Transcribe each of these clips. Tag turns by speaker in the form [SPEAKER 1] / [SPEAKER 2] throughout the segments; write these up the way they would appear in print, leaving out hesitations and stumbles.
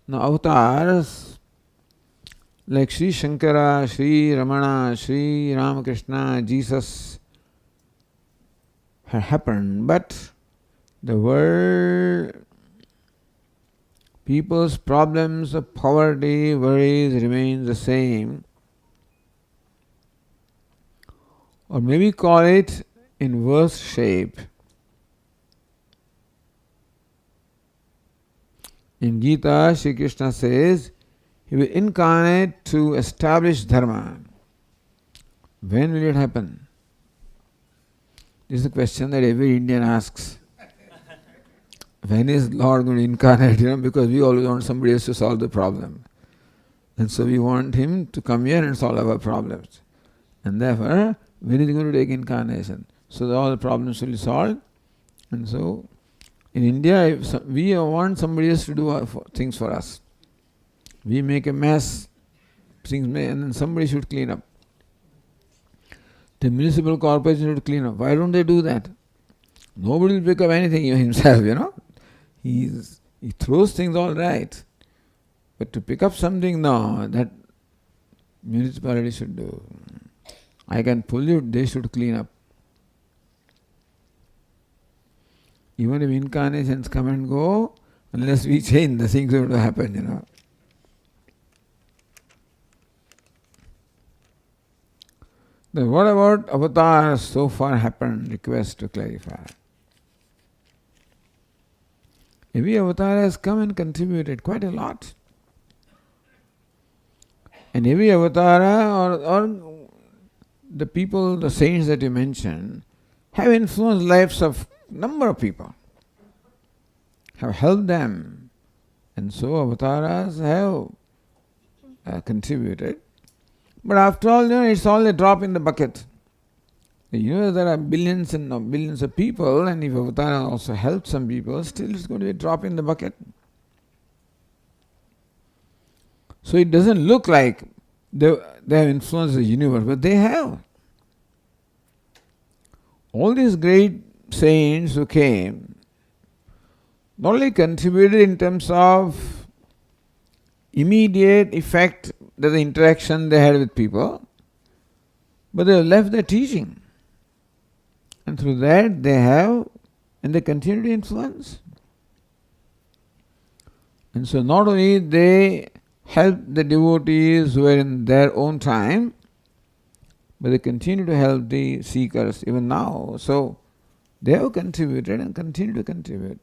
[SPEAKER 1] Now avatars like Sri Shankara, Sri Ramana, Sri Ramakrishna, Jesus have happened, but the world, people's problems of poverty, worries remain the same. Or maybe call it in worse shape. In Gita, Sri Krishna says, He will incarnate to establish dharma. When will it happen? This is a question that every Indian asks. When is Lord going to incarnate? Because we always want somebody else to solve the problem. And so we want Him to come here and solve our problems. And therefore, when is He going to take incarnation? So that all the problems will be solved. And so, in India, we want somebody else to do things for us. We make a mess, and then somebody should clean up. The municipal corporation should clean up. Why don't they do that? Nobody will pick up anything himself, He throws things all right. But to pick up something, no, that municipality should do. I can pollute, they should clean up. Even if incarnations come and go, unless we change, the things going to happen, Then what about avatars so far happened? Request to clarify. Every avatar has come and contributed quite a lot. And every avatar or the people, the saints that you mentioned, have influenced lives of number of people, have helped them. And so avatars have contributed. But after all, it's all a drop in the bucket. There are billions and billions of people, and if Avatar also helped some people, still it's going to be a drop in the bucket. So it doesn't look like they have influenced the universe, but they have. All these great saints who came not only contributed in terms of immediate effect, that the interaction they had with people, but they have left their teaching. And through that they continue to influence. And so not only they help the devotees who are in their own time, but they continue to help the seekers even now. So they have contributed and continue to contribute.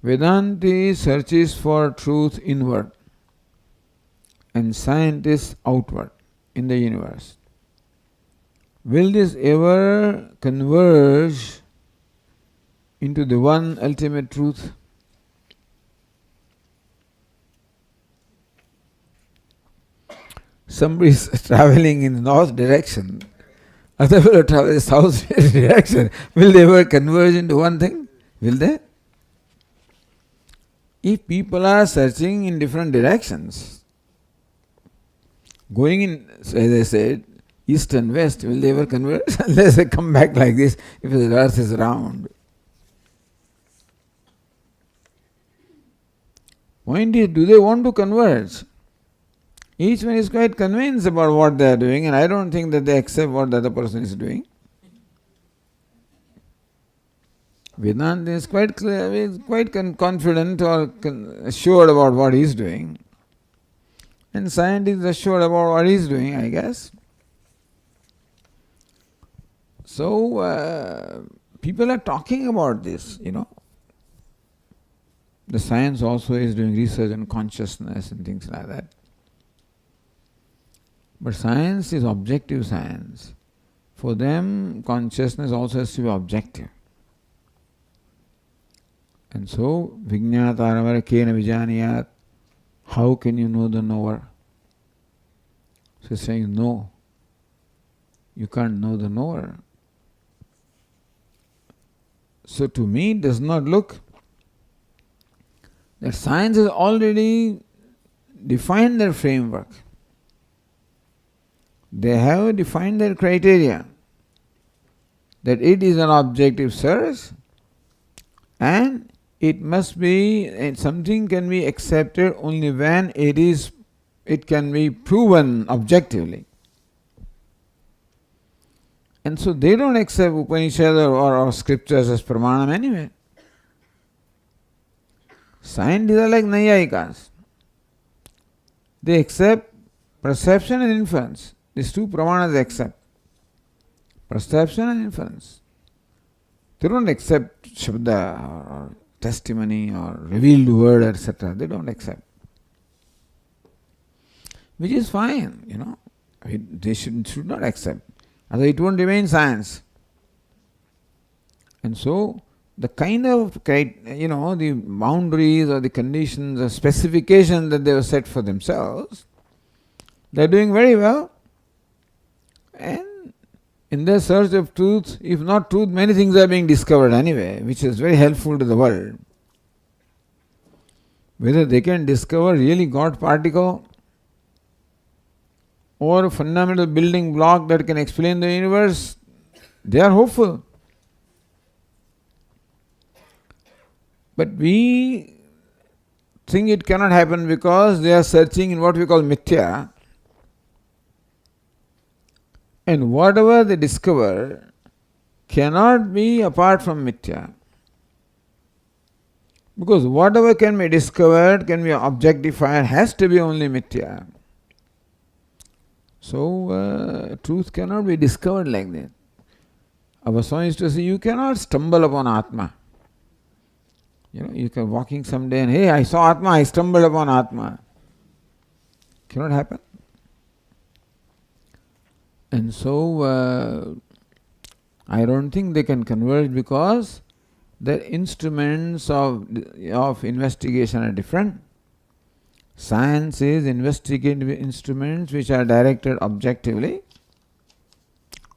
[SPEAKER 1] Vedanti searches for truth inward and scientists outward in the universe. Will this ever converge into the one ultimate truth? Somebody is traveling in the north direction, other fellow travels in the south direction. Will they ever converge into one thing? Will they? If people are searching in different directions, going in, as I said, east and west, will they ever converge? Unless they come back like this, if the earth is round. Point is, do they want to converge? Each one is quite convinced about what they are doing, and I don't think that they accept what the other person is doing. Vedanta is quite clear, is quite confident or assured about what he is doing. And science is assured about what he is doing, I guess. So, people are talking about this, The science also is doing research on consciousness and things like that. But science is objective science. For them, consciousness also has to be objective. And so, vijñātāramara kena vijaniyāt, how can you know the knower? So he's saying, no, you can't know the knower. So to me, it does not look that science has already defined their framework. They have defined their criteria that it is an objective source and it must be, and something can be accepted only when it can be proven objectively. And so they don't accept Upanishads or scriptures as pramanam anyway. Scientists are like Nayayikas. They accept perception and inference. These two pramanas they accept. Perception and inference. They don't accept Shabda or testimony or revealed word, etc. They don't accept. Which is fine, They should not accept. Otherwise it won't remain science. And so, the kind of, the boundaries or the conditions or specifications that they have set for themselves, they are doing very well. And in their search of truth, if not truth, many things are being discovered anyway, which is very helpful to the world. Whether they can discover really God particle or a fundamental building block that can explain the universe, they are hopeful. But we think it cannot happen because they are searching in what we call mithya. And whatever they discover cannot be apart from mithya. Because whatever can be discovered, can be objectified, has to be only mithya. So, truth cannot be discovered like that. Our Swami used to say, you cannot stumble upon Atma. You can walking someday and, hey, I saw Atma, I stumbled upon Atma. Cannot happen. And so, I don't think they can converge because their instruments of investigation are different. Science is investigative instruments which are directed objectively,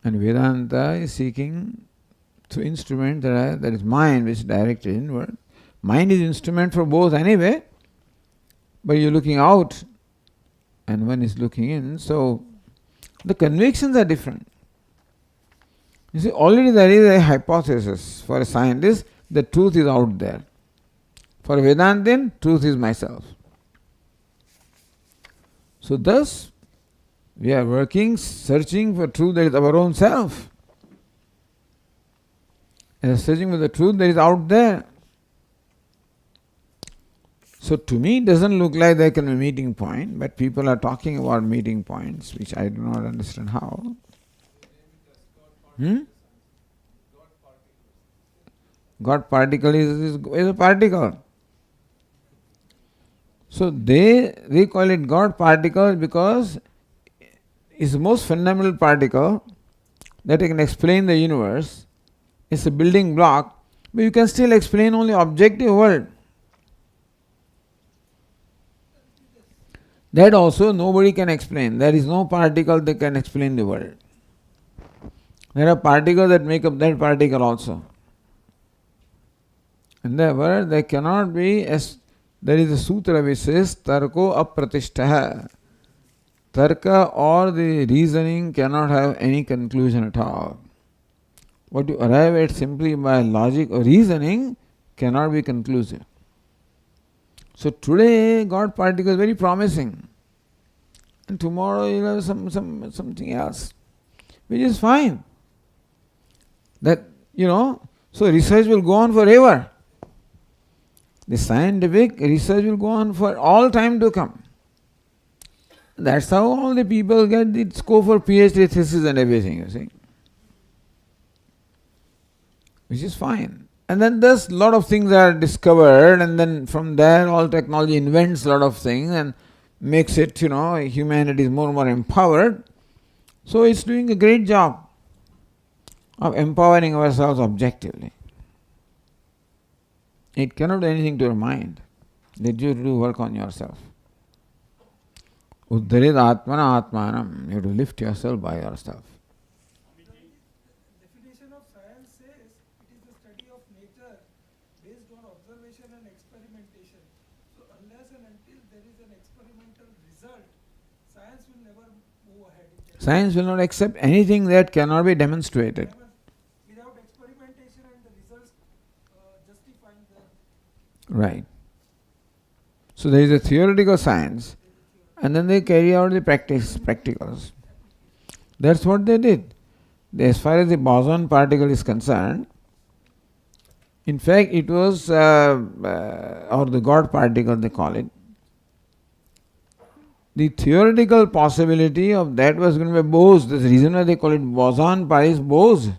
[SPEAKER 1] and Vedanta is seeking through instruments that is mind which is directed inward. Mind is instrument for both anyway, but you're looking out and one is looking in, so the convictions are different. You see, already there is a hypothesis for a scientist that truth is out there. For a Vedantin, truth is myself. So thus, we are working, searching for truth that is our own self. And searching for the truth that is out there. So to me it doesn't look like there can be a meeting point, but people are talking about meeting points, which I do not understand how. God particle is a particle. So they call it God particle because it's the most fundamental particle that can explain the universe. It's a building block, but you can still explain only objective world. That also nobody can explain. There is no particle that can explain the world. There are particles that make up that particle also. And therefore there cannot be, there is a sutra which says, Tarko apratishtaha. Tarka or the reasoning cannot have any conclusion at all. What you arrive at simply by logic or reasoning cannot be conclusive. So today God particle is very promising. And tomorrow you'll have something else, which is fine. That, so research will go on forever. The scientific research will go on for all time to come. That's how all the people get the scope for PhD thesis and everything, you see. Which is fine. And then thus a lot of things are discovered, and then from there all technology invents a lot of things and makes it, humanity is more and more empowered. So it's doing a great job of empowering ourselves objectively. It cannot do anything to your mind. Let you do work on yourself. Uddharit atmana atmanam. You have to lift yourself by yourself.
[SPEAKER 2] Definition of science says it is the study of nature based on observation and experimentation. So unless and until there is an experimental result, science will never move ahead in that
[SPEAKER 1] Science will
[SPEAKER 2] direction.
[SPEAKER 1] not accept anything that cannot be demonstrated.
[SPEAKER 2] Without experimentation and the results justifying the
[SPEAKER 1] Right. So there is a theoretical science,
[SPEAKER 2] there is a
[SPEAKER 1] and
[SPEAKER 2] theoretical
[SPEAKER 1] then they carry out the practicals. That's what they did. As far as the boson particle is concerned, in fact, it was, or the God particle they call it, the theoretical possibility of that was going to be Bose. The reason why they call it boson particle is Bose.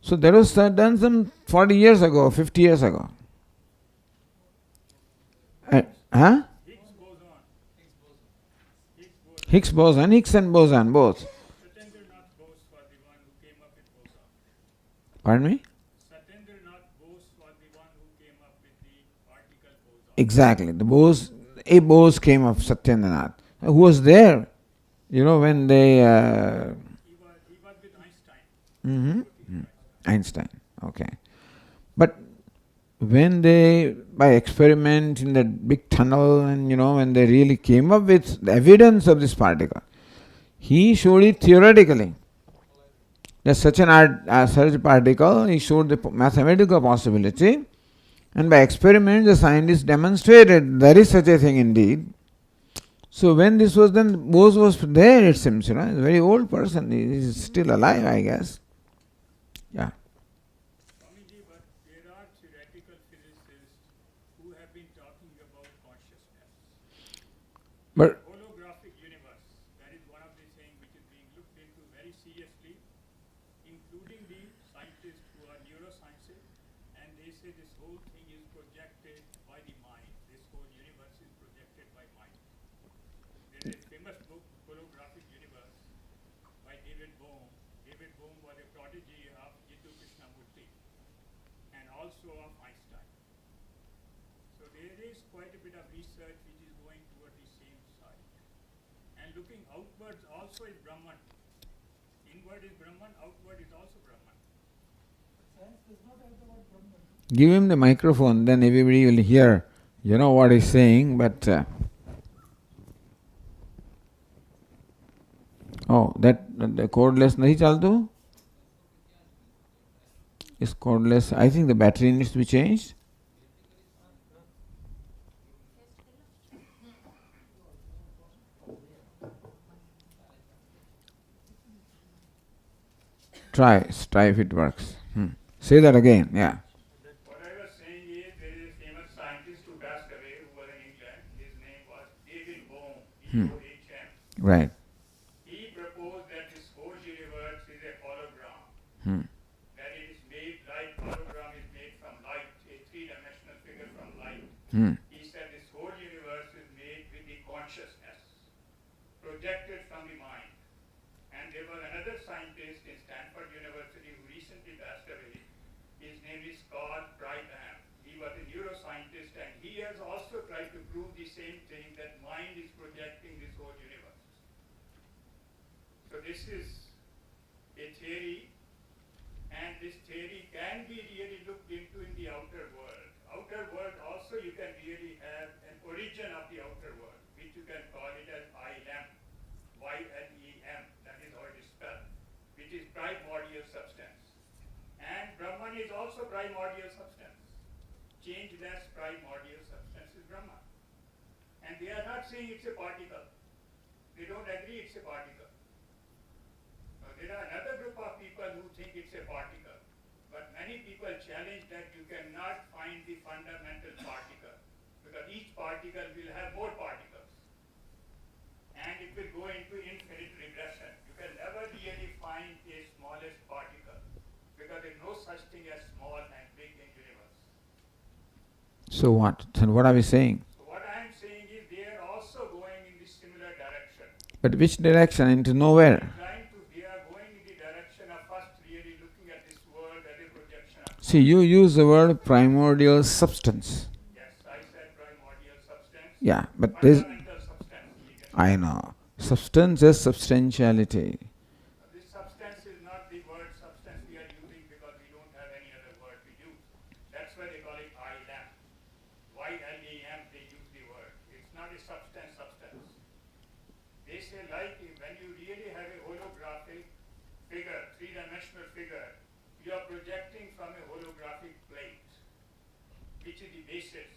[SPEAKER 1] So that was done some 40 years ago, 50 years ago. Huh?
[SPEAKER 3] Higgs boson. Higgs boson.
[SPEAKER 1] Higgs boson, Higgs and boson, both.
[SPEAKER 3] Satyendranath Bose was the one who came up with boson.
[SPEAKER 1] Pardon me?
[SPEAKER 3] Satyendranath Bose was the one who came up with the particle boson.
[SPEAKER 1] Exactly. The Bose, a Bose came of Satyendranath. Who was there? You know, when they.
[SPEAKER 3] He was with Einstein.
[SPEAKER 1] Mm-hmm.
[SPEAKER 3] Working with
[SPEAKER 1] Einstein. Okay. But when they, by experiment in that big tunnel, and when they really came up with the evidence of this particle, he showed it theoretically. There's such such a particle, he showed the mathematical possibility, and by experiment, the scientists demonstrated there is such a thing indeed. So when this was done, Bose was there, it seems, he's a very old person, he is still alive, I guess. Yeah.
[SPEAKER 3] Swamiji, but there are theoretical physicists who have been talking about consciousness.
[SPEAKER 1] But
[SPEAKER 3] Holographic universe, that is one of the things which is being looked into very seriously, including the scientists who are neuroscientists, and they say this whole thing is projected by the mind. This whole universe is projected by mind. There is a famous book, Holographic Universe, by David Bohm. David Bohm was a prodigy of Jiddu Krishnamurti and also of Einstein. So there is quite a bit of research which is going toward the same side. And looking outwards also is Brahman. Inward is Brahman, outward is also Brahman.
[SPEAKER 2] science does not have the word Brahman.
[SPEAKER 1] give him the microphone, then everybody will hear, what he's saying, but. Oh, that the cordless nahi chaltu? Is cordless. I think the battery needs to be changed. Try if it works. Say that again. Yeah.
[SPEAKER 3] What I was saying is there is a famous scientist who passed away who was in England. His name was David Bohm, B-O-H-M.
[SPEAKER 1] Right.
[SPEAKER 3] He proposed that this whole universe is a hologram.
[SPEAKER 1] Hmm.
[SPEAKER 3] That it is made like hologram is made from light, a three-dimensional figure from light.
[SPEAKER 1] Hmm.
[SPEAKER 3] He said this whole universe is made with the consciousness, projected from the mind. And there was another scientist in Stanford University who recently passed away. His name is Carl Brightman. He was a neuroscientist and he has also tried to prove the same thing, that mind is projecting this whole universe. So this is a theory, and this theory can be really looked into in the outer world. Outer world also you can really have an origin of the outer world, which you can call it as ILM, Y-L-E-M, that is how it is spelled, which is primordial substance. And Brahman is also primordial substance. Changeless primordial substance is Brahman. And they are not saying it's a particle. They don't agree it's a particle. There are another group of people who think it's a particle. But many people challenge that you cannot find the fundamental particle, because each particle will have more particles. And it will go into infinite regression. You can never really find a smallest particle, because there is no such thing as small and big in universe.
[SPEAKER 1] So what? So what are we saying?
[SPEAKER 3] So what I am saying is they are also going in this similar direction.
[SPEAKER 1] But which direction? Into nowhere.
[SPEAKER 3] They are going in the direction of first really looking at this world as a projection of.
[SPEAKER 1] See, you use the word primordial substance.
[SPEAKER 3] Yes, I said primordial substance.
[SPEAKER 1] Yeah, but there's.
[SPEAKER 3] Fundamental substance.
[SPEAKER 1] I know. Substance is substantiality.
[SPEAKER 3] This substance is not the word substance we are using because we don't have any other word to use. That's why they call it ILM. ILEM, they use the word. It's not a substance. They say like when you really have a holographic figure, three-dimensional figure, you are projecting from a holographic plate, which is the basis.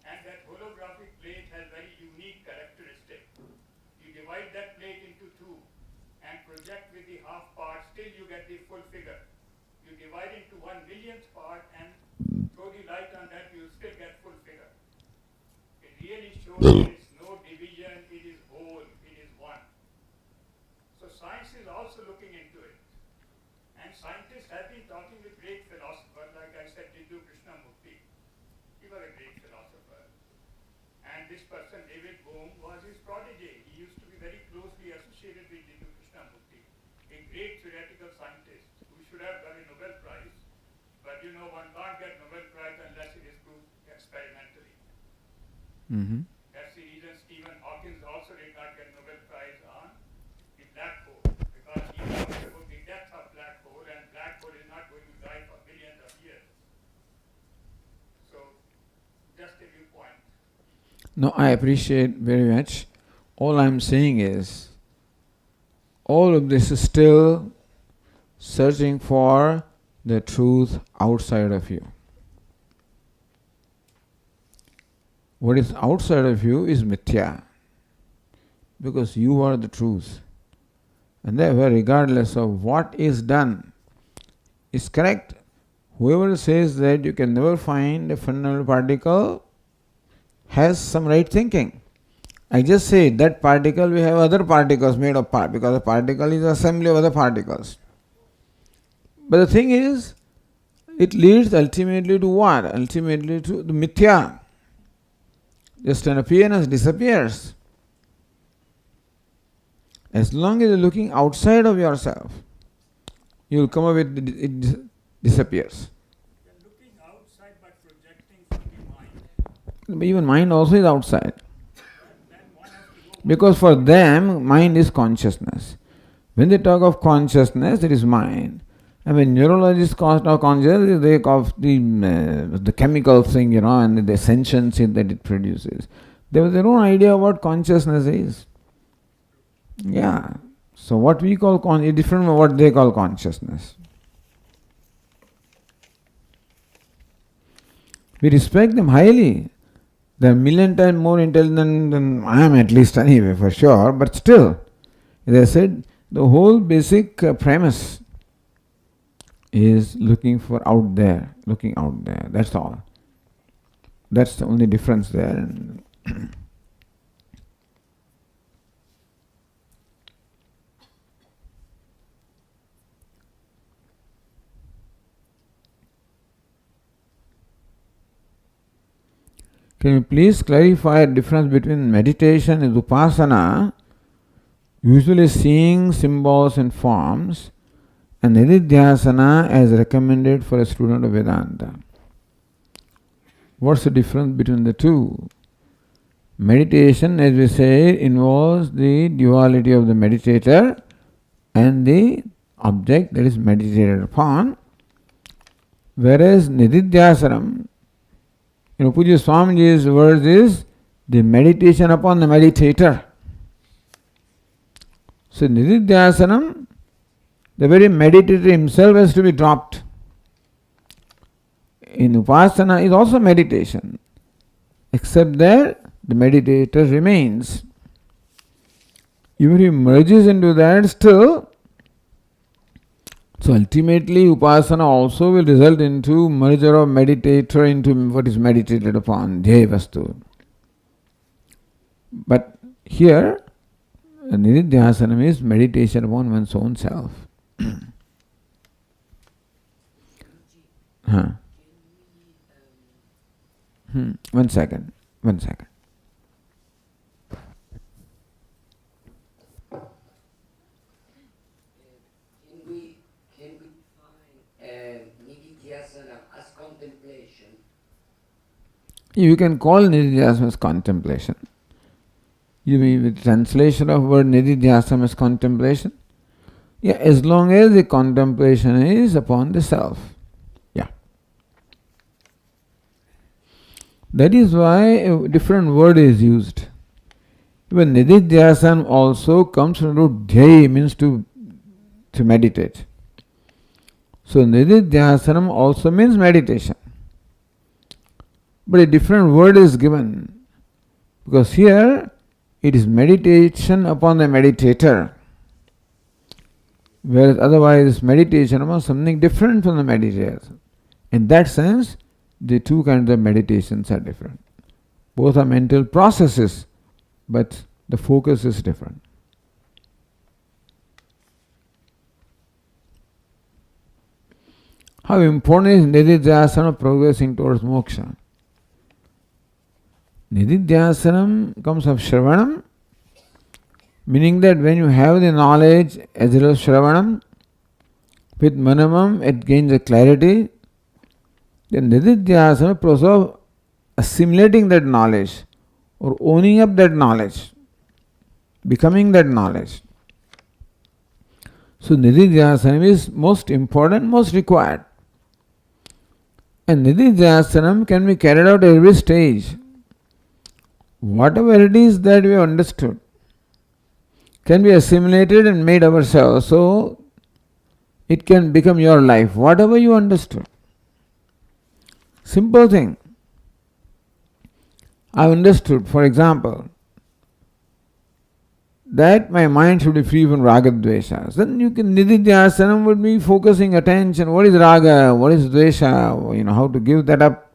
[SPEAKER 3] And that holographic plate has very unique characteristic. You divide that plate into two and project with the half part, still you get the full figure. You divide into 1 millionth part and throw the light on that, you still get full figure. It really shows there is no division, it is whole, it is one. So science is also looking into it. And scientists have been talking with great philosophers, like I said, Jiddu Krishnamurti. He was a great philosopher. And this person, David Bohm, was his prodigy. He used to be very closely associated with Jiddu Krishnamurti, a great theoretical scientist who should have got a Nobel Prize. But you know, one can't get Nobel Prize unless it is proved experimentally.
[SPEAKER 1] Mm-hmm.
[SPEAKER 3] That's the reason Stephen Hawking also did not get Nobel Prize on the black hole, because he talked about the depth of black hole, and black hole is not going to die for billions of years. So, just a viewpoint.
[SPEAKER 1] No, I appreciate very much. All I'm saying is, all of this is still searching for the truth outside of you. What is outside of you is mithya, because you are the truth. And therefore, regardless of what is done, is correct. Whoever says that you can never find a fundamental particle has some right thinking. I just say that particle, we have other particles made of part, because a particle is an assembly of other particles. But the thing is, it leads ultimately to what? Ultimately to the mithya. Just an appearance disappears. As long as you're looking outside of yourself, you will come up with it disappears.
[SPEAKER 3] You're looking outside but projecting from the mind.
[SPEAKER 1] Even mind also is outside.
[SPEAKER 3] Then one has to go.
[SPEAKER 1] Because for them, mind is consciousness. When they talk of consciousness, it is mind. And when neurologists talk of consciousness, they talk of the chemical thing, and the sentiency that it produces. They have their own idea of what consciousness is. Yeah. So what we call is different from what they call consciousness. We respect them highly. They are a million times more intelligent than I am, at least anyway, for sure. But still, as I said, the whole basic premise is looking out there. That's all. That's the only difference there. Can you please clarify the difference between meditation and upasana, usually seeing symbols and forms, and nididhyasana as recommended for a student of Vedanta? What's the difference between the two? Meditation, as we say, involves the duality of the meditator and the object that is meditated upon, whereas nididhyasanam, Puja Swamiji's words is the meditation upon the meditator. So nididhyasanam, the very meditator himself has to be dropped. In upasana is also meditation, except that the meditator remains. Even if he merges into that still, so ultimately upasana also will result into merger of meditator into what is meditated upon, Dhyeya Vastu. But here, nididhyasanam is meditation upon one's own self. One second.
[SPEAKER 4] Can we find nididhyasana as contemplation?
[SPEAKER 1] You can call nididhyasana as contemplation. You mean the translation of word nididhyasana as contemplation? Yeah, as long as the contemplation is upon the self. Yeah. That is why a different word is used. Even nididhyasana also comes from the root dhyay, means to meditate. So nididhyasana also means meditation. But a different word is given, because here it is meditation upon the meditator, whereas otherwise meditation upon something different from the meditation. In that sense, the two kinds of meditations are different. Both are mental processes, but the focus is different. How important is nididhyasana progressing towards moksha? Nididhyasanam comes of Shravanam, meaning that when you have the knowledge as well as Shravanam, with Manamam it gains a clarity. Then Nididhyasana process of assimilating that knowledge or owning up that knowledge, becoming that knowledge. So Nididhyasana is most important, most required. And Nididhyasana can be carried out at every stage. Whatever it is that we have understood can be assimilated and made ourselves, so it can become your life, whatever you understood. Simple thing. I understood, for example, that my mind should be free from raga dveshas. Then you can, nididhyasana would be focusing attention. What is raga? What is dvesha? How to give that up.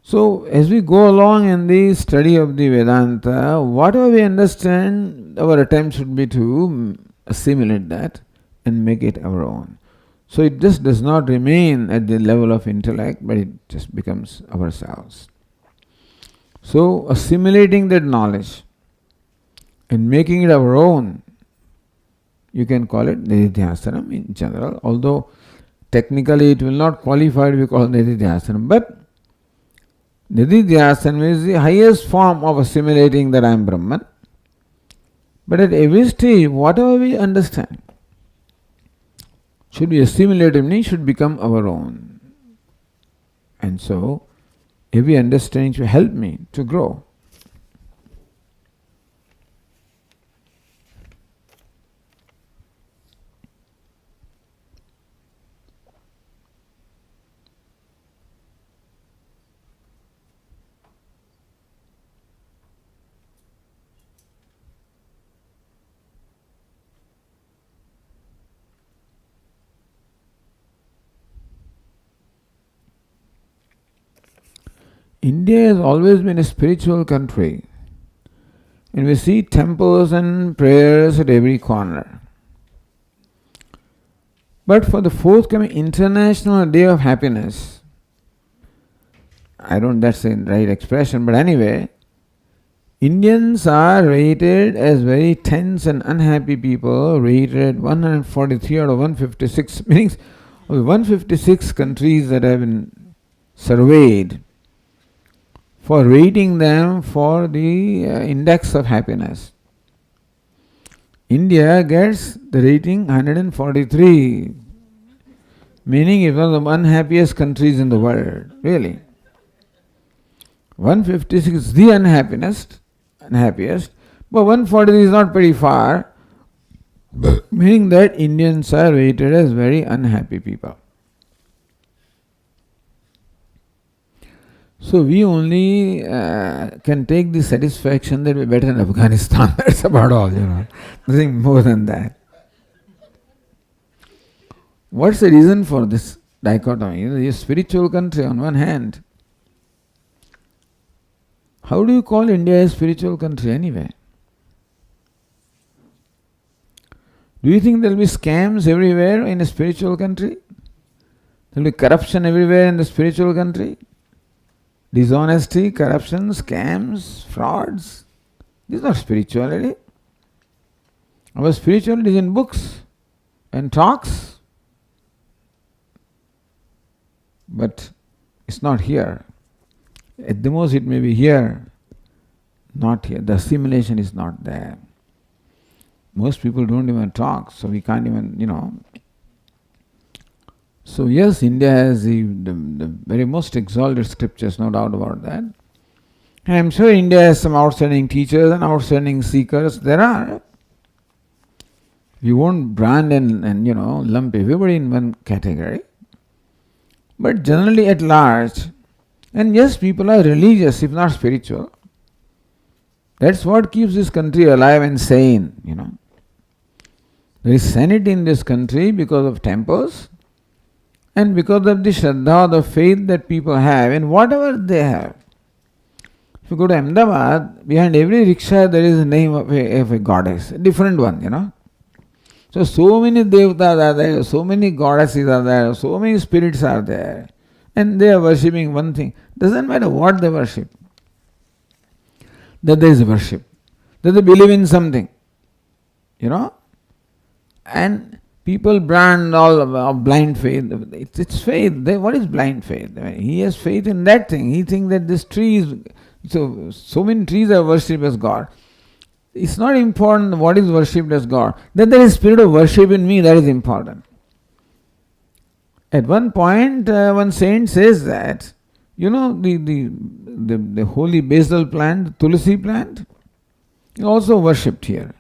[SPEAKER 1] So, as we go along in the study of the Vedanta, whatever we understand, our attempt should be to assimilate that and make it our own. So, it just does not remain at the level of intellect, but it just becomes ourselves. So, assimilating that knowledge and making it our own, you can call it nididhyasana in general, although technically it will not qualify to be called nididhyasana, but nididhyasana is the highest form of assimilating that I am Brahman. But at every stage, whatever we understand should be assimilated, meaning should become our own. And so, every understanding should help me to grow. India has always been a spiritual country, and we see temples and prayers at every corner. But for the forthcoming International Day of Happiness, I don't that's the right expression, but anyway, Indians are rated as very tense and unhappy people, rated 143 out of 156, meaning of the 156 countries that have been surveyed, for rating them for the index of happiness. India gets the rating 143, meaning it's one of the unhappiest countries in the world, really. 156 is the unhappiest, but 143 is not pretty far, meaning that Indians are rated as very unhappy people. So we only can take the satisfaction that we're better in Afghanistan. That's about all, Nothing more than that. What's the reason for this dichotomy? It's a spiritual country on one hand. How do you call India a spiritual country anyway? Do you think there will be scams everywhere in a spiritual country? There will be corruption everywhere in the spiritual country? Dishonesty, corruption, scams, frauds. This is not spirituality. Our spirituality is in books and talks. But it's not here. At the most it may be here, not here. The assimilation is not there. Most people don't even talk, so we can't even, So yes, India has the very most exalted scriptures, no doubt about that. And I'm sure India has some outstanding teachers and outstanding seekers. There are. You won't brand and lump everybody in one category. But generally at large, and yes, people are religious, if not spiritual. That's what keeps this country alive and sane, There is sanity in this country because of temples and because of the Shraddha, the faith that people have in whatever they have. If you go to Ahmedabad, behind every rickshaw there is a name of a goddess, a different one, So many devatas are there, so many goddesses are there, so many spirits are there, and they are worshipping one thing. Doesn't matter what they worship. That there is worship. That they believe in something. And people brand all of blind faith. It's faith. What is blind faith? He has faith in that thing. He thinks that this tree is... So many trees are worshipped as God. It's not important what is worshipped as God. That there is spirit of worship in me, that is important. At one point, one saint says that, the holy basil plant, the tulsi plant, is also worshipped here.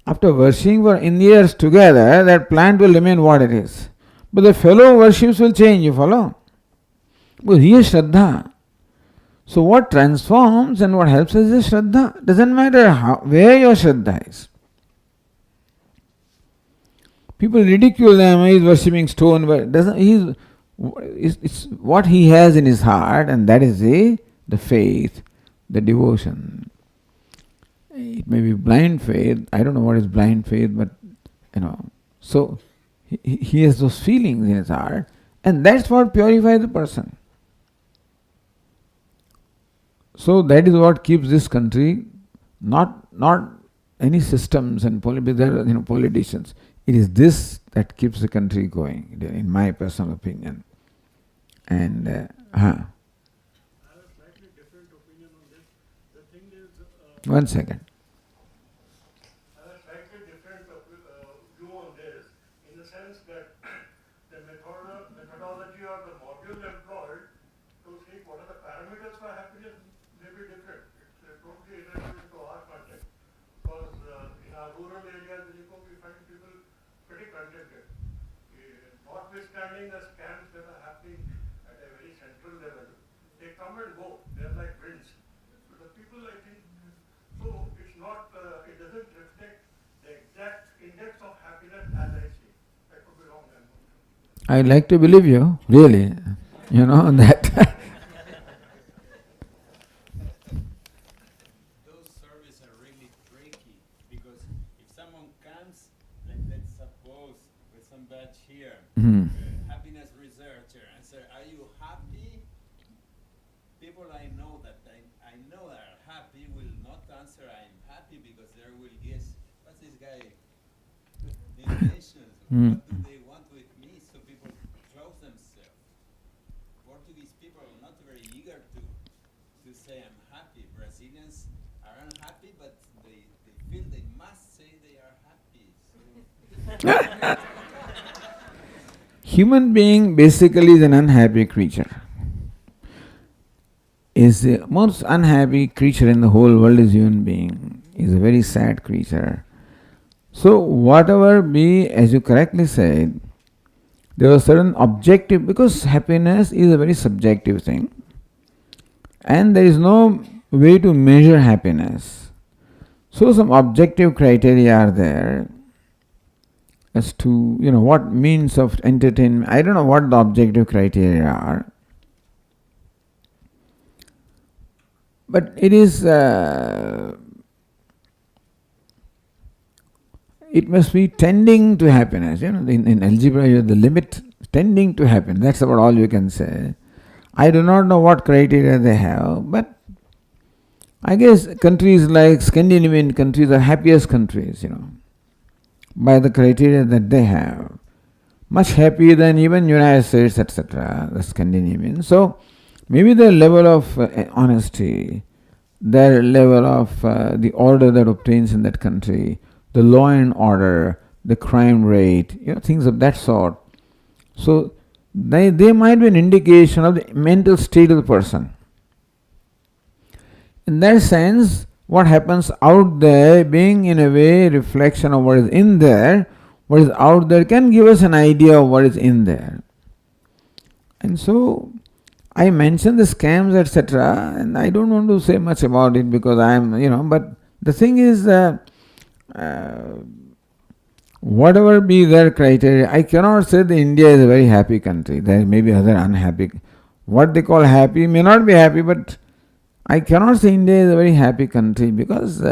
[SPEAKER 1] After worshipping for years together, that plant will remain what it is. But the fellow worships will change, you follow? But he is Shraddha. So what transforms and what helps us is Shraddha. Doesn't matter where your Shraddha is. People ridicule them, he is worshipping stone, but it's what he has in his heart, and that is the faith, the devotion. It may be blind faith, I don't know what is blind faith, but so he has those feelings in his heart, and that's what purifies the person. So that is what keeps this country, not any systems and politicians. It is this that keeps the country going, in my personal opinion. And
[SPEAKER 5] I have a slightly different opinion on this. The thing is...
[SPEAKER 1] 1 second.
[SPEAKER 5] I have a slightly different view on this, in the sense that the methodology or the module employed to see what are the parameters for happiness may be different. It's totally irrelevant to our context. Because in our rural areas, we find people pretty contented. Notwithstanding the scams that are happening at a very central level, they come and go. They're like winds. So the people, I think, so it's not, it doesn't reflect the exact index of happiness as I see. I could be wrong.
[SPEAKER 1] I'd like to believe you, really. That.
[SPEAKER 6] Those surveys are really tricky because if someone comes, like let's suppose with some badge here, happiness researcher, and say, "Are you happy?" People I know that are happy will not answer, "I'm happy," because they will guess, "What's this guy? Definitions. What do they want with me?" So people close themselves. Portuguese people are not very eager to say I'm happy. Brazilians are unhappy, but they feel they must say they are happy. So
[SPEAKER 1] Human being basically is an unhappy creature. Is the most unhappy creature in the whole world is human being. Is a very sad creature. So whatever be, as you correctly said, there was certain objective, because happiness is a very subjective thing, and there is no way to measure happiness. So some objective criteria are there as to what means of entertainment. I don't know what the objective criteria are, but it is it must be tending to happiness. In algebra you have the limit tending to happiness. That's about all you can say. I do not know what criteria they have, but I guess countries like Scandinavian countries are happiest countries, by the criteria that they have. Much happier than even United States, etc., the Scandinavian. So maybe their level of honesty, their level of the order that obtains in that country, the law and order, the crime rate, things of that sort, So they might be an indication of the mental state of the person. In that sense, what happens out there being in a way reflection of what is in there, what is out there can give us an idea of what is in there. And so I mentioned the scams, etc., and I don't want to say much about it because I am, but the thing is that whatever be their criteria, I cannot say that India is a very happy country. There may be other unhappy. What they call happy may not be happy, but I cannot say India is a very happy country because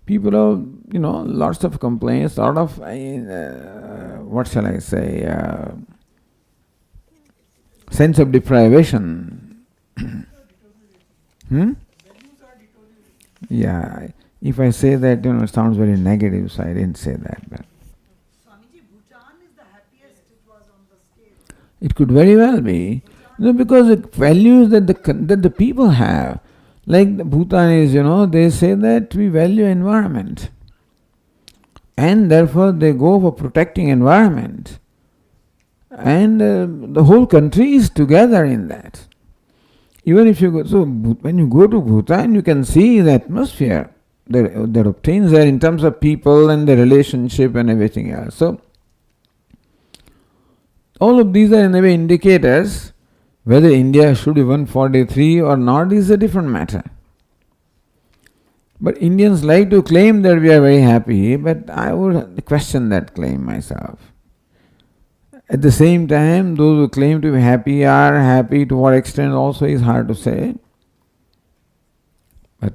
[SPEAKER 1] people have, lots of complaints, lot of, what shall I say, sense of deprivation.
[SPEAKER 2] Values are deteriorating.
[SPEAKER 1] Yeah, if I say that, it sounds very negative, so I didn't say that. But
[SPEAKER 2] Swamiji, Bhutan is the happiest it was on the scale.
[SPEAKER 1] it could very well be, because the values that the people have, like the Bhutanese, they say that we value environment, and therefore they go for protecting environment, and the whole country is together in that. Even if you go, so when you go to Bhutan, you can see the atmosphere that obtains there in terms of people and the relationship and everything else. So all of these are in a way indicators. Whether India should be 143 or not is a different matter. But Indians like to claim that we are very happy, but I would question that claim myself. At the same time, those who claim to be happy are happy to what extent also is hard to say. But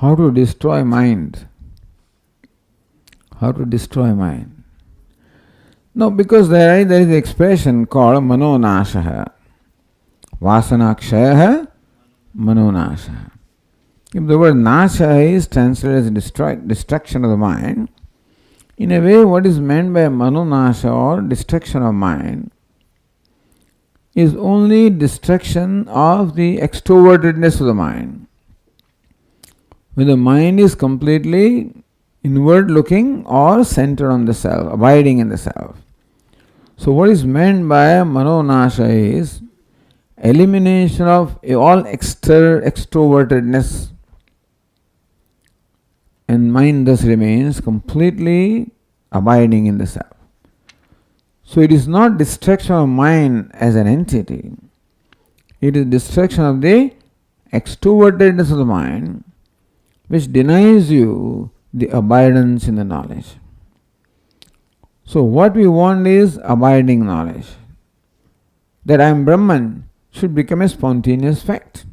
[SPEAKER 1] how to destroy mind? How to destroy mind? No, because there is an expression called manonashaha. Vasanakshayaha manonashaha. If the word nasha is translated as destruction of the mind, in a way what is meant by manonasha or destruction of mind is only destruction of the extrovertedness of the mind. When the mind is completely inward looking or centered on the self, abiding in the self. So what is meant by manonasha is elimination of all extrovertedness, and mind thus remains completely abiding in the self. So it is not destruction of mind as an entity, it is destruction of the extrovertedness of the mind, which denies you the abidance in the knowledge. So what we want is abiding knowledge. That I am Brahman should become a spontaneous fact.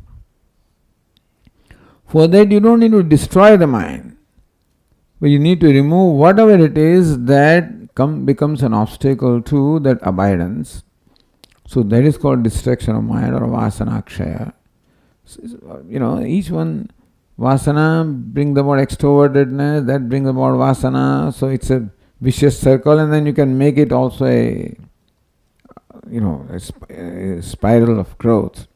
[SPEAKER 1] For that you don't need to destroy the mind, but you need to remove whatever it is that becomes an obstacle to that abidance. So that is called distraction of mind or vasanakshaya. Each one, vasana brings about extrovertedness, that brings about vasana, so it's a vicious circle, and then you can make it also a spiral of growth.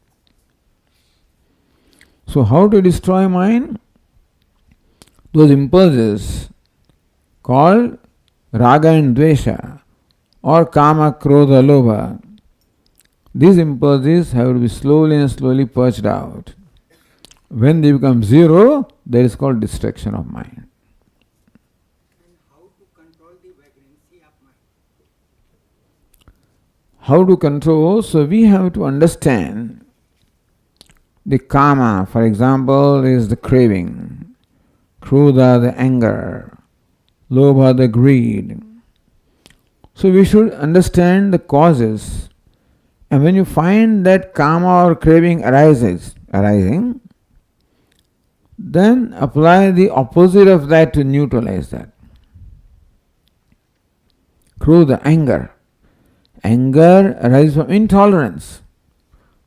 [SPEAKER 1] So how to destroy mind? Those impulses called raga and dvesha or kama, krodha, lobha, these impulses have to be slowly and slowly purged out. When they become zero, that is called destruction of mind.
[SPEAKER 6] And how to control the vagrancy of mind?
[SPEAKER 1] How to control? So we have to understand The kama, for example, is the craving, krodha, the anger, lobha, the greed. So we should understand the causes. And when you find that kama or craving arising, then apply the opposite of that to neutralize that. Krodha, anger. Anger arises from intolerance.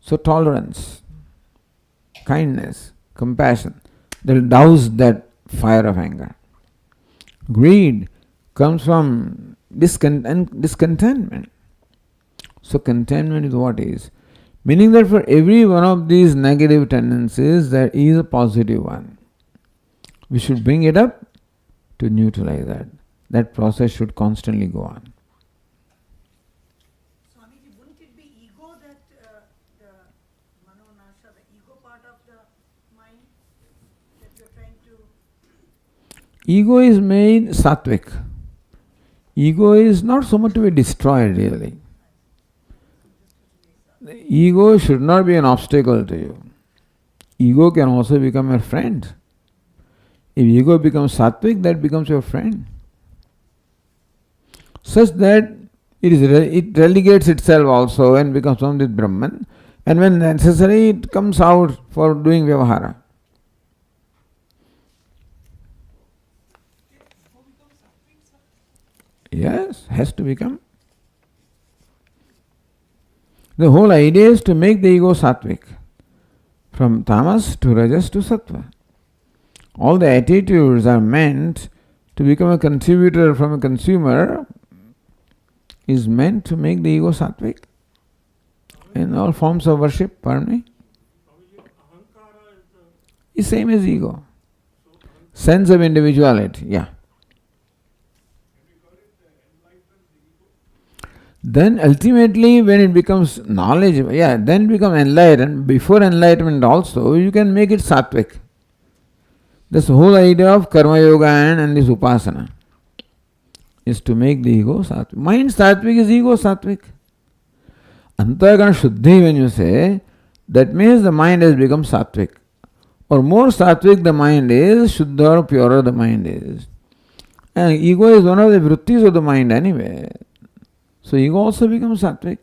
[SPEAKER 1] So tolerance, kindness, compassion, that will douse that fire of anger. Greed comes from discontentment. So contentment is what is. Meaning that for every one of these negative tendencies, there is a positive one. We should bring it up to neutralize that. That process should constantly go on.
[SPEAKER 7] Swamiji, wouldn't it be ego that the manonasha, the ego part of the mind that you're trying to...
[SPEAKER 1] Ego is made sattvic. Ego is not so much to be destroyed really. The ego should not be an obstacle to you. Ego can also become your friend. If ego becomes sattvic, that becomes your friend. Such that it relegates itself also and becomes one with Brahman. And when necessary, it comes out for doing vyavahara. Yes, has to become. The whole idea is to make the ego sattvic, from tamas to rajas to sattva. All the attitudes are meant to become a contributor from a consumer, is meant to make the ego sattvic. In all forms of worship, pardon me, is same as ego. Sense of individuality, yeah. Then ultimately when it becomes knowledge, then become enlightened. Before enlightenment also, you can make it sattvic. This whole idea of karma yoga and this upasana is to make the ego sattvic. Mind sattvic is ego sattvic. Antaragana shuddhi, when you say, that means the mind has become sattvic. Or more sattvic the mind is, shuddha or purer the mind is. And ego is one of the vrittis of the mind anyway. So ego also becomes sattvic.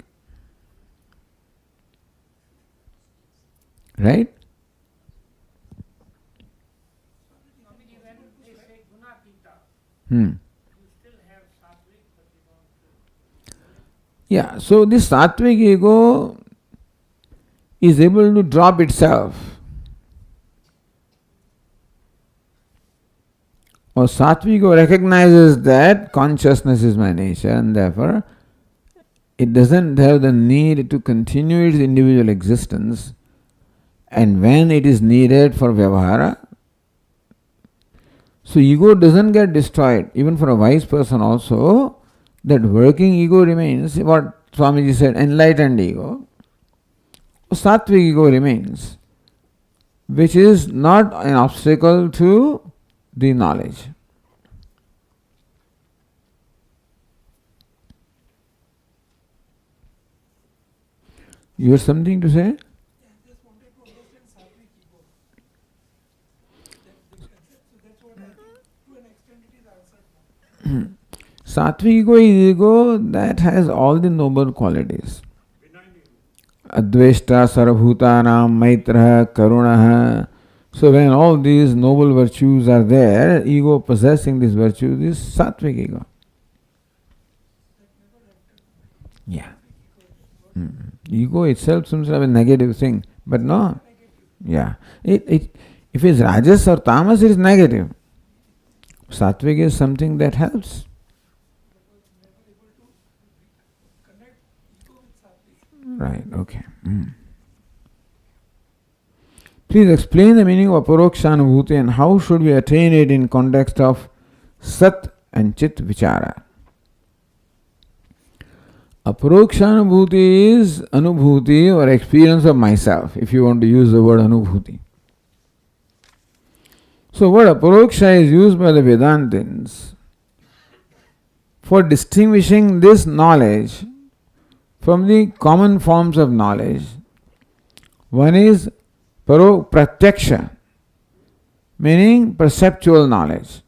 [SPEAKER 1] Right?
[SPEAKER 7] Swamiji, when they say gunatita,
[SPEAKER 1] Hmm.
[SPEAKER 7] you still have sattvic, but you don't...
[SPEAKER 1] Yeah, so this sattvic ego is able to drop itself. Or sattvic ego recognizes that consciousness is my nature and therefore it doesn't have the need to continue its individual existence, and when it is needed for vyavahara, so ego doesn't get destroyed. Even for a wise person also, that working ego remains. What Swamiji said, enlightened ego, sattvic ego remains, which is not an obstacle to the knowledge. You have something to say?
[SPEAKER 2] Yeah, I just wanted to understand sattvic ego. So that's what I think, to an extent it is answered now.
[SPEAKER 1] Sattvic ego is ego that has all the noble qualities. Adveshta, sarabhutanam, maitra, karuna. So when all these noble virtues are there, ego possessing these virtues is sattvic ego. Yeah. Ego itself seems to have a negative thing, but no. Yeah. If it's rajas or tamas, it is negative. Sattvic is something that helps. Right, okay. Please explain the meaning of aparokshanubhuti and how should we attain it in context of sat and chit vichara. Aparokshanubhuti is anubhuti or experience of myself, if you want to use the word anubhuti. So word aparoksha is used by the Vedantins for distinguishing this knowledge from the common forms of knowledge. One is Pratyaksha, meaning perceptual knowledge.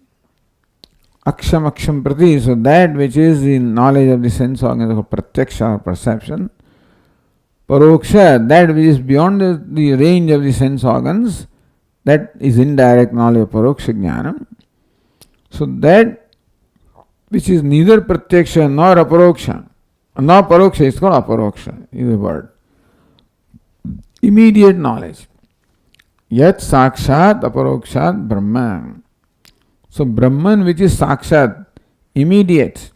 [SPEAKER 1] Aksham aksham prati, so that which is the knowledge of the sense organs of pratyaksha or perception. Paroksha, that which is beyond the range of the sense organs, that is indirect knowledge of paroksha jnanam. So that which is neither pratyaksha nor aparoksha, nor paroksha, is called aparoksha, is a word. Immediate knowledge. Yat sakshat aparokshat brahman. So Brahman, which is sakshat, immediate,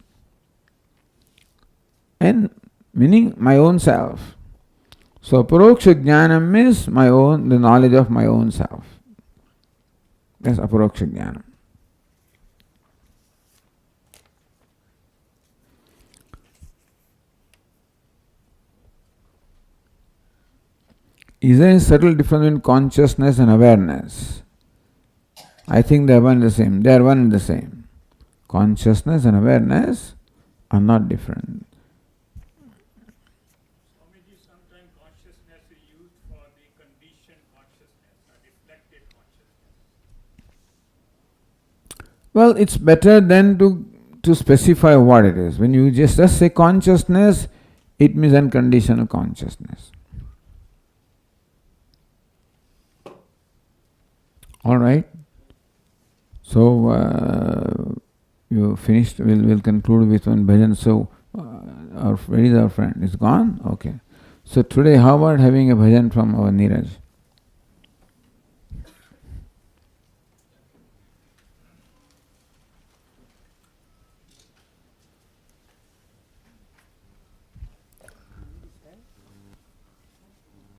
[SPEAKER 1] and meaning my own self. So aparoksha jnanam means my own, the knowledge of my own self. That's aparoksha jnanam. Is there a subtle difference between consciousness and awareness? I think they are one and the same. They are one and the same. Consciousness and awareness are not different.
[SPEAKER 3] Swamiji, sometimes consciousness is used for the conditioned consciousness or reflected consciousness.
[SPEAKER 1] Well, it's better than to specify what it is. When you just say consciousness, it means unconditional consciousness. All right. So you finished. We'll conclude with one bhajan. So where is our friend? Is gone? Okay. So today, how about having a bhajan from our Neeraj?